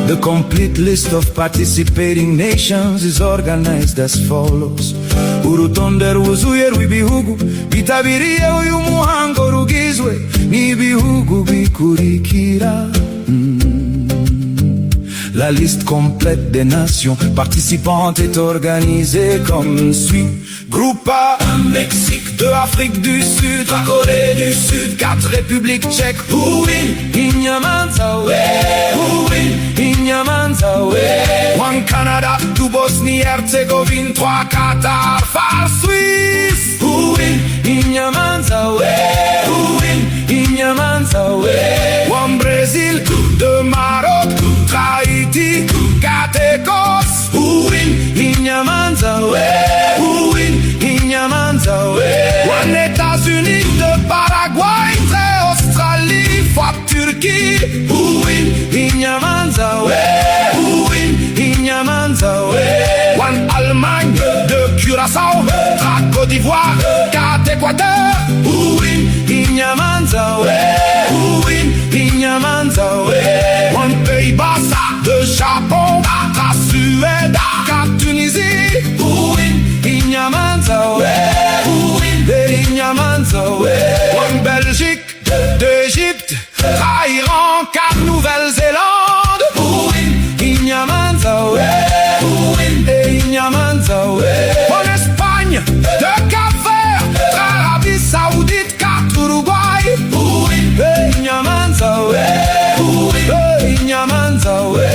The complete list of participating nations is organized as follows. Urutonde rwuzuye rw'ibihugu bitabiriye uyu muhango rugizwe n'ibihugu bikurikira. La liste complète des nations participantes est organisée comme suit. Groupe A, Mexique, 2 Afrique du Sud, 3 Corée du Sud, 4 République tchèque, Uwin, Inyamanzawe, Uwin, Inyamanzawe. 1 Canada, 2 Bosnie-Herzégovine, 3 Qatar, 4 Suisse, Uwin, Inyamanzawe, Uwin, Inyamanzawe. 1 Brésil, 2 Maroc, 3 Haïti, 4 Écosse, Uwin, Inyamanzawe, Uwin, Inyamanzawe. 1 États-Unis, 2 Paraguay, 3 Australie, 4 Turquie, Uwin, Inyamanzawe, Uwin, Inyamanzawe. 1 Allemagne, 2 Curaçao, 3 Côte d'Ivoire, 4 Équateur, Uwin, Inyamanzawe, Uwin, Inyamanzawe. 1 Pays-Bas, 2 Japon, 3 Suède, 4 Tunisie, Uwin, Inyamanzawe, Uwin, Inyamanzawe. 1 Belgique, 2 Égypte, 3 Iran, 4 Nouvelle-Zélande, Uwin, Inyamanzawe, Uwin, Inyamanzawe. 1 Espagne, 2 Cap-Vert, 3 Arabie Saoudite, 4 Uruguay, Uwin, Inyamanzawe, Uwin, Inyamanzawe.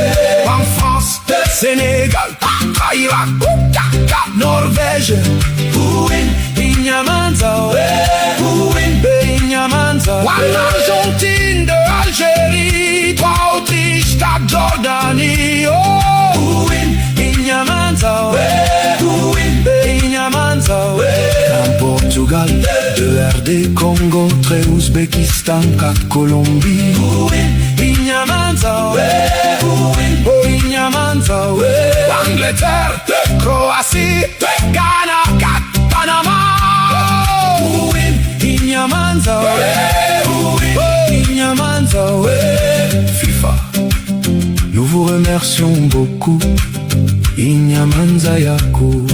1 France, 2 Sénégal, 3 Irak, 4 Norvège, Uwin, Inyamanzawe, Uwin, Inyamanzawe. 1 Argentine, 2 Algérie, 3 Autriche, 4 Jordanie, oh, Uwin, Inyamanzawe, Uwin, Inyamanzawe. 1 Portugal, 2 RD Congo, 3 Ouzbékistan, 4 Colombie, Uwin, Inyamanzawe, Uwin, Inyamanzawe. Angleterre, 2 Croatie, 2 Ghana, 4 Panama, Uwin, Inyamanzawe, Uwin, Inyamanzawe. FIFA. Nous vous remercions beaucoup. Inyamanzayaku,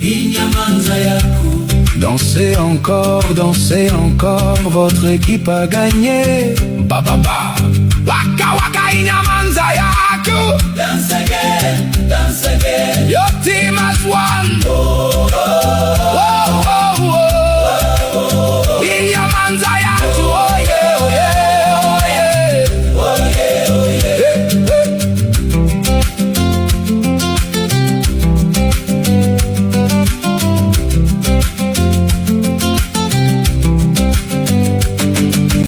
Inyamanzayaku. Dansez encore, votre équipe a gagné. Ba ba ba. Waka waka Inyamanzayaku. Dance again, dance again. Your team has won.